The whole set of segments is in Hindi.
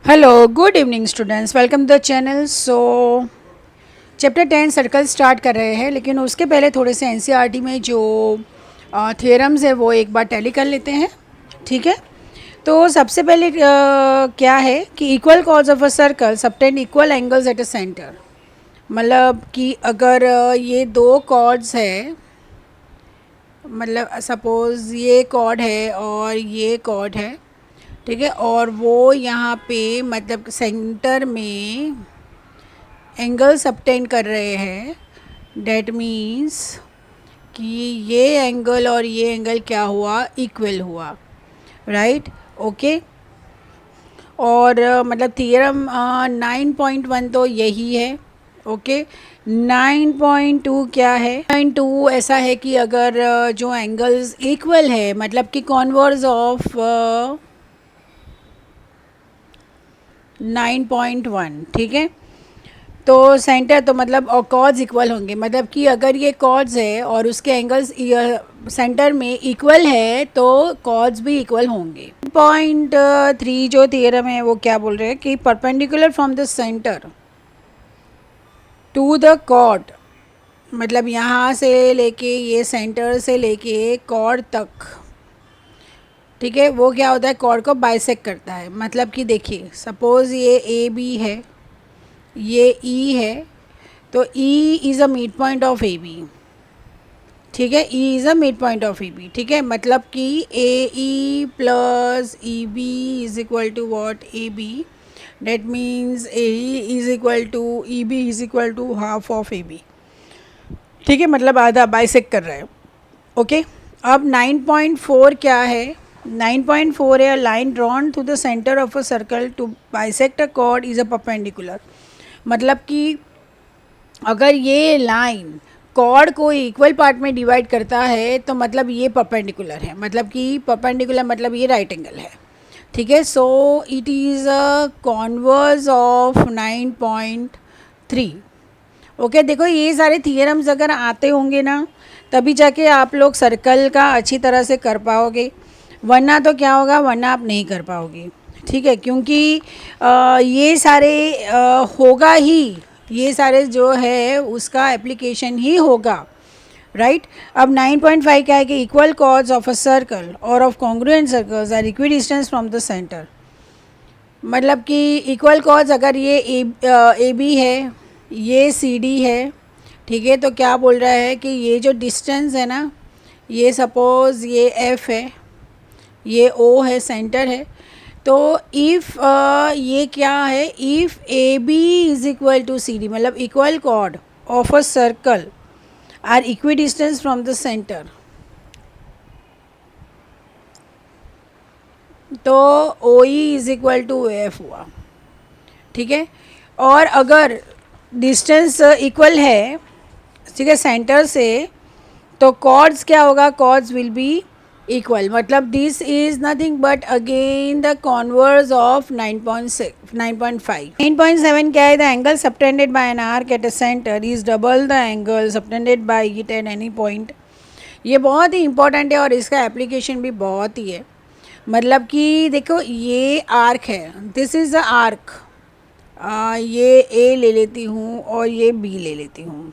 Hello good evening students, welcome to the channel. Chapter 10 circle start कर रहे हैं, लेकिन उसके पहले थोड़े से एनसीईआरटी में जो थियरम्स है वो एक बार टैली कर लेते हैं। ठीक है, तो सबसे पहले क्या है कि equal chords of a circle subtend equal angles at a centre. मतलब कि अगर ये दो कॉर्ड्स है, मतलब सपोज़ ये कॉर्ड है और ये कॉर्ड है, ठीक है, और वो यहाँ पे मतलब सेंटर में एंगल सबटेंड कर रहे हैं। डेट मीन्स कि ये एंगल और ये एंगल क्या हुआ, इक्वल हुआ, राइट। ओके, और मतलब थियरम 9.1 तो यही है। ओके, 9.2 क्या है? 9.2 ऐसा है कि अगर जो एंगल्स इक्वल है, मतलब कि कॉन्वर्स ऑफ 9.1, ठीक है, तो सेंटर तो मतलब और कॉर्ड्स इक्वल होंगे, मतलब कि अगर ये कॉर्ड्स है और उसके एंगल्स सेंटर में इक्वल है तो कॉर्ड्स भी इक्वल होंगे। 0.3 जो थियरम है वो क्या बोल रहे हैं कि perpendicular from the centre to the chord, मतलब यहाँ से लेके ये सेंटर से लेके कॉर्ड तक, ठीक है, वो क्या होता है, कॉर्ड को बाइसेक्ट करता है। मतलब कि देखिए, सपोज़ ये ए बी है, ये ई है, तो E is a mid point of A B, ठीक है, E is a mid point of A B, ठीक है, मतलब कि A E plus E B is equal to what, A B. That means A E is equal to E B is equal to half of A B, ठीक है, मतलब आधा बाइसेक्ट कर रहा है। ओके, अब 9.4 क्या है? 9.4 है, line drawn to the centre of a circle to bisect a chord is a perpendicular. मतलब कि अगर ये लाइन कॉर्ड को इक्वल पार्ट में डिवाइड करता है तो मतलब ये परपेंडिकुलर है, मतलब कि परपेंडिकुलर मतलब ये राइट एंगल है, ठीक है। So it is a converse of 9.3। Okay, देखो ये सारे थियरम्स अगर आते होंगे ना तभी जाके आप लोग सर्कल का अच्छी तरह से कर पाओगे, वरना तो क्या होगा, वरना आप नहीं कर पाओगे, ठीक है, क्योंकि ये सारे होगा ही, ये सारे जो है उसका एप्लीकेशन ही होगा, राइट। अब 9.5 क्या है कि equal chords of a circle और of congruent circles are equi distance from the centre. मतलब कि इक्वल कॉर्ड्स अगर ये ए बी है, ये सी डी है, ठीक है, तो क्या बोल रहा है कि ये जो डिस्टेंस है ना, ये सपोज़ ये एफ है, ये ओ है, सेंटर है, तो इफ़ ये क्या है, if A B is equal to C D, मतलब equal chord of a circle are equi distance from the centre, तो O E is equal to F हुआ, ठीक है। और अगर डिस्टेंस इक्वल है, ठीक है, सेंटर से, तो कॉर्ड्स क्या होगा, कॉर्ड्स विल बी इक्वल, मतलब this is nothing but again the converse of 9.6 9.5। 9.7 क्या है, the angle subtended bye an arc eight a centre is double the angle subtended bye it at any point. ये बहुत ही इंपॉर्टेंट है और इसका एप्लीकेशन भी बहुत ही है। मतलब कि देखो ये आर्क है, दिस इज़ द आर्क, ये ए ले लेती हूँ और ये बी ले लेती हूँ,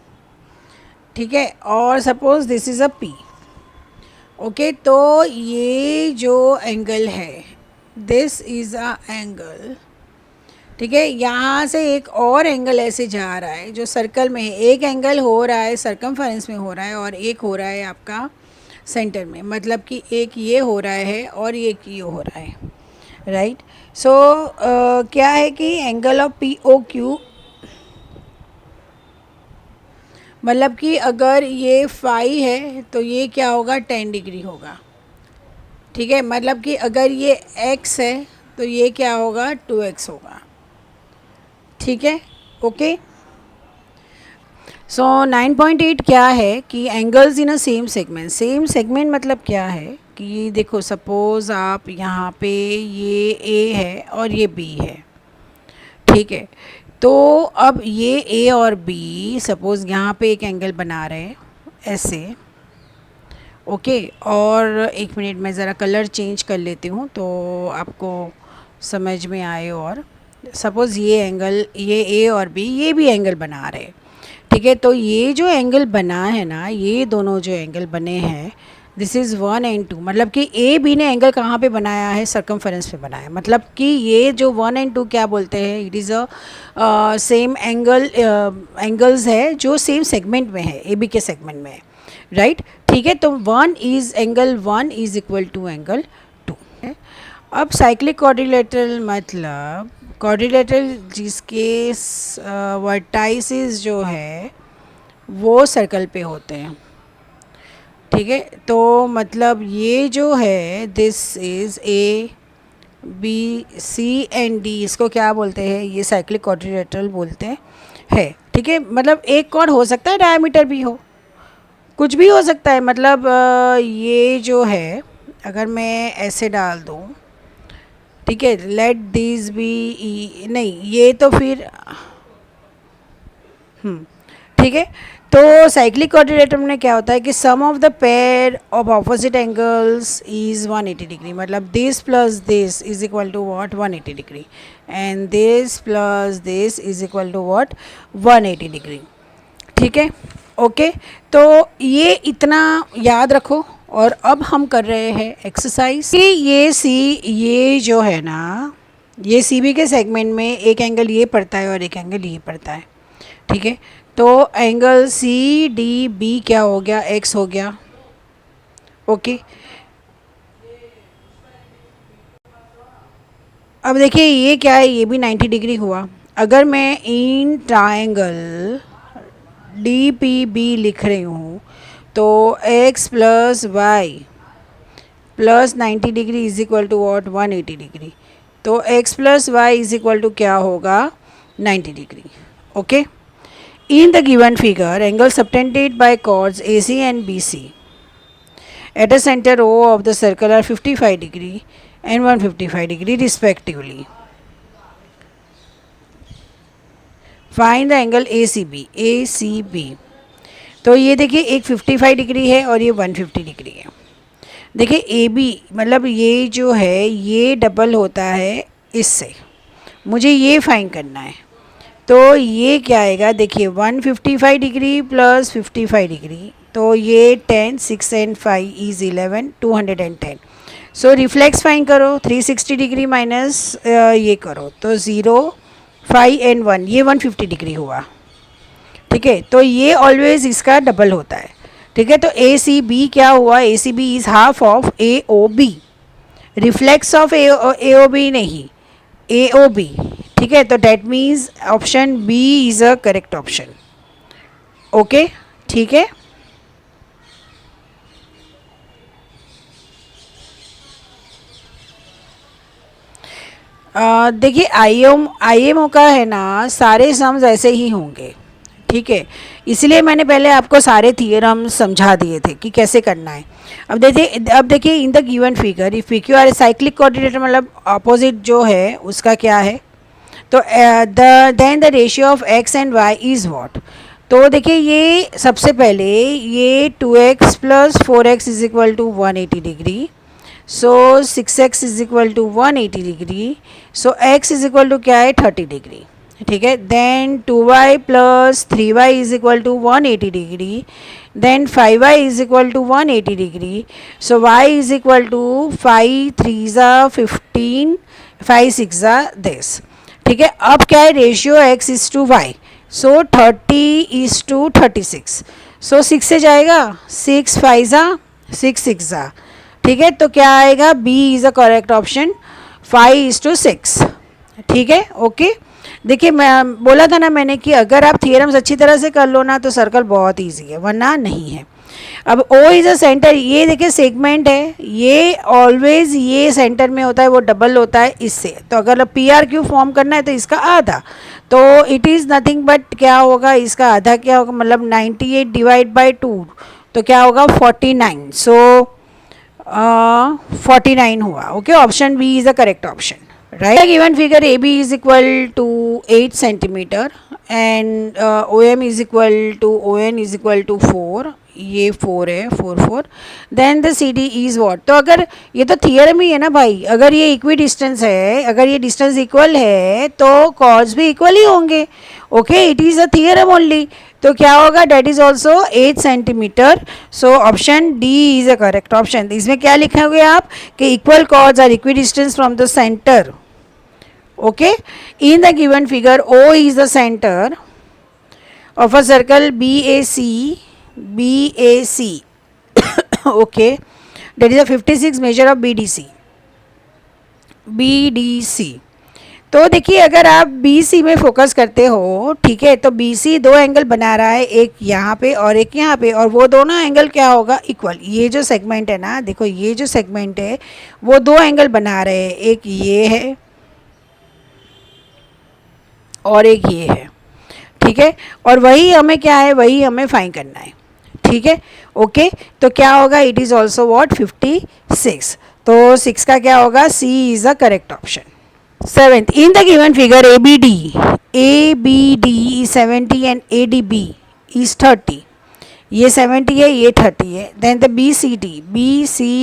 ठीक है, और suppose this is a P. Okay, तो ये जो एंगल है, दिस इज़ अ एंगल, ठीक है, यहाँ से एक और एंगल ऐसे जा रहा है जो सर्कल में है। एक एंगल हो रहा है सर्कमफेरेंस में हो रहा है और एक हो रहा है आपका सेंटर में, मतलब कि एक ये हो रहा है और एक ये हो रहा है, राइट। सो क्या है कि angle of P O Q, मतलब कि अगर ये फाई है तो ये क्या होगा, 10 डिग्री होगा, ठीक है, मतलब कि अगर ये x है तो ये क्या होगा, 2x होगा, ठीक है। ओके, सो 9.8 क्या है कि angles in a same segment. Same segment मतलब क्या है कि देखो सपोज़ आप यहाँ पे ये a है और ये b है, ठीक है, तो अब ये a और b सपोज़ यहाँ पे एक एंगल बना रहे हैं ऐसे। ओके, और एक मिनट मैं ज़रा कलर चेंज कर लेती हूँ तो आपको समझ में आए। और सपोज़ ये एंगल, ये ए और बी, ये भी एंगल बना रहे हैं, ठीक है। तो ये जो एंगल बना है ना, ये दोनों जो एंगल बने हैं, दिस इज़ 1 एंड 2, मतलब कि ए बी ने एंगल कहाँ पे बनाया है, सर्कमफेरेंस पे बनाया है। मतलब कि ये जो 1 एंड 2 क्या बोलते हैं, it is a same angle, angles है जो सेम सेगमेंट में है, ए बी के सेगमेंट में है, राइट, ठीक है। तो 1 इज़ इक्वल टू एंगल 2 है। अब साइक्लिक क्वाड्रिलेटरल मतलब क्वाड्रिलेटरल जिसके वर्टाइसिस जो है वो सर्कल पे होते हैं, ठीक है। तो मतलब ये जो है, this is A B C and D, इसको क्या बोलते हैं, ये साइक्लिक क्वाड्रिलेटरल बोलते हैं, ठीक है। मतलब एक कॉर्ड हो सकता है डायमीटर भी हो, कुछ भी हो सकता है। मतलब ये जो है, अगर मैं ऐसे डाल दूँ, ठीक है, लेट दिस बी, नहीं ये तो फिर ठीक है। तो साइक्लिक क्वाड्रिलेटरल में क्या होता है कि sum of the pair of opposite angles is 180 degree, मतलब this plus this is equal to what, 180 degree, and this plus this is equal to what, 180 degree, ठीक है, ओके। तो ये इतना याद रखो। और अब हम कर रहे हैं एक्सरसाइज, ये जो है ना, ये सी बी के सेगमेंट में एक एंगल ये पड़ता है और एक एंगल ये पड़ता है, ठीक है। तो एंगल सी डी बी क्या हो गया, एक्स हो गया, ओके। अब देखिए ये क्या है, ये भी 90 डिग्री हुआ। अगर मैं in triangle D P B लिख रही हूँ तो x plus y plus 90 degree is equal to what, 180 degree. तो x plus y is equal to क्या होगा, 90 degree, okay. In the given figure, angles subtended by chords AC and BC at a center O of the circle are 55 degree and 155 degree respectively. Find the angle ACB. ACB. तो ये देखिए एक 55 डिग्री है और ये 150 डिग्री है। देखिए ए बी मतलब ये जो है ये डबल होता है इससे, मुझे ये फाइंड करना है। तो ये क्या आएगा, देखिए 155 डिग्री प्लस 55 डिग्री, तो ये 10, 6 and 5 is 11, 210। So reflex find करो, 360 डिग्री माइनस ये करो तो 0, 5 एंड 1, ये 150 डिग्री हुआ, ठीक है। तो ये ऑलवेज इसका डबल होता है, ठीक है। तो ए सी बी क्या हुआ, A C B is half of A O B, reflex of A O B नहीं, ए ओ बी, ठीक है। तो that means option B is a correct option, okay, ठीक है। देखिए आई एम ओ का है ना, सारे सम्स ऐसे ही होंगे, ठीक है। इसलिए मैंने पहले आपको सारे थियरम समझा दिए थे कि कैसे करना है। अब देखिए in the given figure if P Q R cyclic coordinator मतलब अपोजिट जो है उसका क्या है, तो then the ratio of x and y is what. तो देखिए ये सबसे पहले ये 2x plus 4x is equal to 180 degree, so 6x is equal to 180 degree, so x is equal to क्या है, 30 डिग्री, ठीक है। Then 2y plus 3y is equal to 180 degree, then 5y is equal to 180 degree, so y is equal to 5 3 ज़ा 15, 5 6 ज़ा दिस, ठीक है। अब क्या है, ratio x is to y, so 30 is to 36, so 6 से जाएगा, 6 5 ज़ा 6 6 ज़ा, ठीक है। तो क्या आएगा, b is a correct option, 5 is to 6, ठीक है, ओके। देखिए मैं बोला था ना मैंने कि अगर आप थियरम्स अच्छी तरह से कर लो ना तो सर्कल बहुत इजी है, वरना नहीं है। अब O इज़ अ सेंटर, ये देखिए सेगमेंट है, ये ऑलवेज ये सेंटर में होता है, वो डबल होता है इससे। तो अगर PRQ फॉर्म करना है तो इसका आधा, तो इट इज़ नथिंग बट क्या होगा, इसका आधा क्या होगा, मतलब 98 डिवाइड बाई 2, तो क्या होगा 49, सो 49 हुआ, okay. Option B is the correct option, right? Given figure AB is equal to 8 centimeter and OM is equal to ON is equal to 4, ये 4 है, 4 4, then the C D is what. तो अगर ये तो थियरम ही है ना भाई, अगर ये इक्वी डिस्टेंस है, अगर ये डिस्टेंस इक्वल है तो कॉर्ड्स भी इक्वल ही होंगे. Okay, it is a theorem only. तो क्या होगा, that is also 8 centimetre. So option D is a correct option. इसमें क्या लिखा हुआ है आप कि equal chords are equi distance from the centre. Okay, in the given figure O is the center of a circle BAC. Okay, that is a 56 measure of BDC. तो देखिए अगर आप BC में फोकस करते हो, ठीक है, तो BC दो एंगल बना रहा है, एक यहाँ पे और एक यहाँ पे, और वो दोनों एंगल क्या होगा, इक्वल. ये जो सेगमेंट है ना, देखो ये जो सेगमेंट है वो दो एंगल बना रहे हैं, एक ये है और एक ये है. ठीक है, और वही हमें क्या है, वही हमें फाइंड करना है. ठीक है, ओके. तो क्या होगा, इट इज़ ऑल्सो वॉट 56. तो 6 का क्या होगा, C is the correct option. Seventh, in the given figure A B D is 70 and A D B is 30. ये 70 है, ये 30 है. Then the B C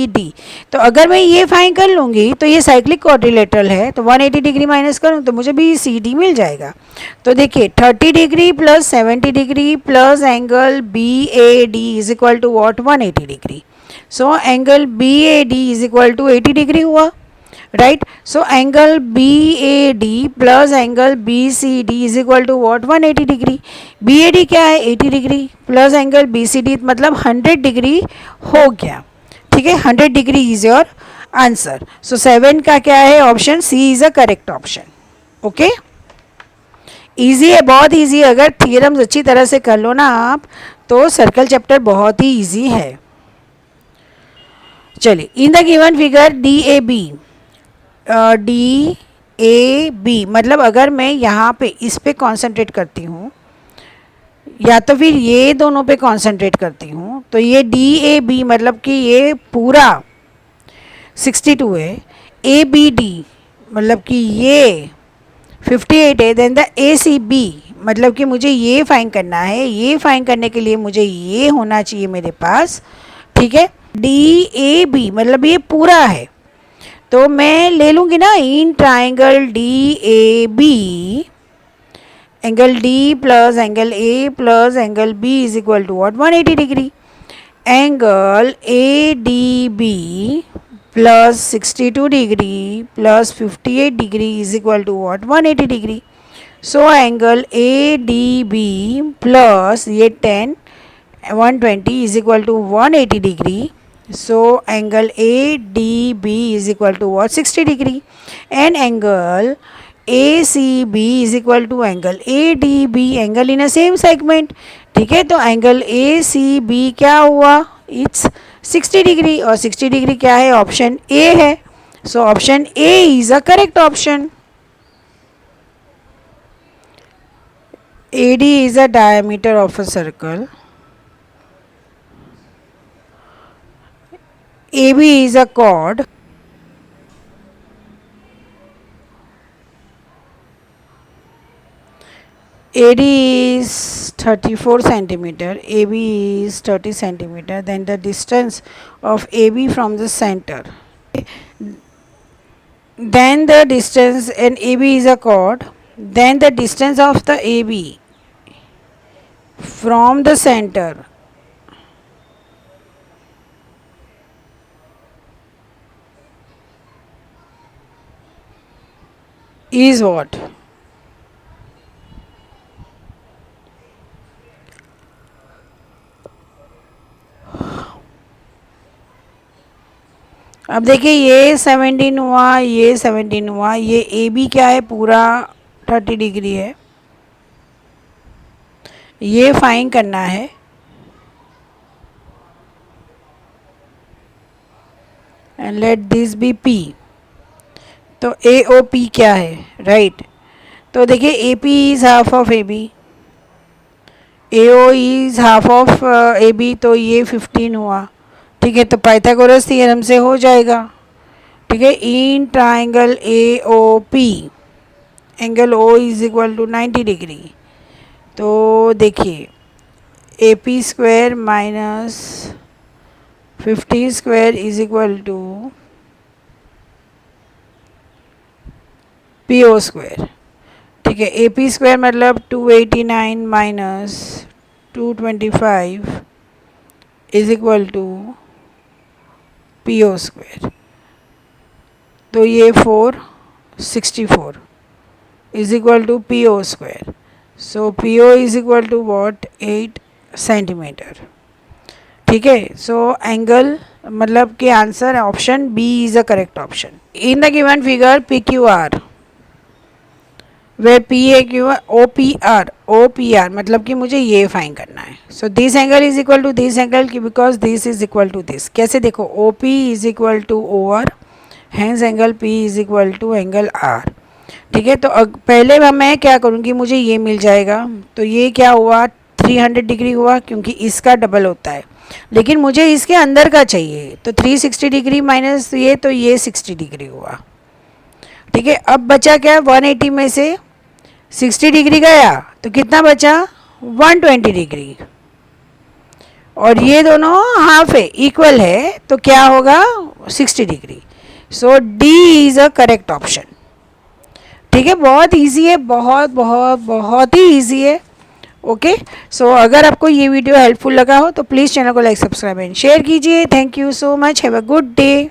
D. तो अगर मैं ये फाइंड कर लूँगी तो ये साइक्लिक क्वाड्रिलेटरल है, तो 180 डिग्री माइनस करूँ तो मुझे बी सी डी मिल जाएगा. तो देखिए 30 degree plus 70 degree plus angle B A D is equal to what, 180 degree. So angle B A D is equal to 80 degree हुआ, right. So angle B A D plus angle B C D is equal to what, 180 degree. B A D क्या है, 80 degree plus angle B C D मतलब 100 डिग्री हो गया. ठीक है, 100 degree is your answer. So 7 का क्या है, option C is a correct option. Okay, easy है, बहुत ईजी. अगर थियरम्स अच्छी तरह से कर लो ना आप तो सर्कल चैप्टर बहुत ही ईजी है. चलिए, in the given figure D A B मतलब अगर मैं यहाँ पे इस पे कॉन्सेंट्रेट करती हूँ या तो फिर ये दोनों पे कॉन्सेंट्रेट करती हूँ, तो ये डी ए बी मतलब कि ये पूरा 62 है. ए बी डी मतलब कि ये 58 है. Then the A C B मतलब कि मुझे ये फाइंड करना है. ये फाइंड करने के लिए मुझे ये होना चाहिए मेरे पास. ठीक है, डी ए बी मतलब ये पूरा है, तो मैं ले लूँगी ना in triangle D A B, angle D plus angle A plus angle B is equal to what, 180 degree. Angle A D B plus 62 degree plus 58 degree is equal to what, 180 degree. So angle A D B plus ये 10 120 is equal to 180 degree. So angle ADB is equal to what, 60 degree. And angle ACB is equal to angle ADB, angle in a same segment. ठीक है, तो एंगल ACB क्या हुआ, इट्स 60 डिग्री. और 60 डिग्री क्या है, ऑप्शन ए है. So option A is a correct option. AD is a diameter of a circle. AB is a chord. AD is 34 centimeter. AB is 30 centimeter. Then the distance of AB from the center. Then the distance, and AB is a chord. Then the distance of the AB from the center is what? अब देखिए ये 17 हुआ, ये 17 हुआ, ये ए बी क्या है, पूरा 30 डिग्री है. ये फाइंड करना है. And let this be P. तो ए ओ पी क्या है, राइट. तो देखिए A P is half of A B, A O is half of A B, तो ये 15 हुआ. ठीक है, तो पाइथागोरस थ्योरम से हो जाएगा. ठीक है, in triangle A O P angle O is equal to 90 degree. तो देखिए A P square minus 50 square is equal to P O square. ठीक है, ए पी स्क्वायर मतलब 289 minus 225 is equal to P O square. तो ये 464 is equal to P O square. So P O is equal to what 8 centimetre. ठीक है, सो एंगल मतलब कि answer option B is a correct option. In the given figure P Q R वे P A Q O P R मतलब कि मुझे ये फाइन करना है। So this angle is equal to this angle की because this is equal to this. कैसे देखो, O P is equal to O R, hence angle P is equal to angle R. ठीक है, तो पहले मैं क्या करूँगी, मुझे ये मिल जाएगा। तो ये क्या हुआ 300 डिग्री हुआ क्योंकि इसका डबल होता है, लेकिन मुझे इसके अंदर का चाहिए। तो 360 डिग्री माइनस ये, तो ये 60 डिग्री हुआ। ठीक है, अब बचा क्या, 180 में से 60 डिग्री गया तो कितना बचा 120 डिग्री, और ये दोनों हाफ है, इक्वल है, तो क्या होगा 60 degree. So D is a correct option. ठीक है, बहुत इजी है, बहुत बहुत बहुत ही इजी है। ओके, सो अगर आपको ये वीडियो हेल्पफुल लगा हो तो प्लीज़ चैनल को लाइक सब्सक्राइब एंड शेयर कीजिए। Thank you so much, have a good day.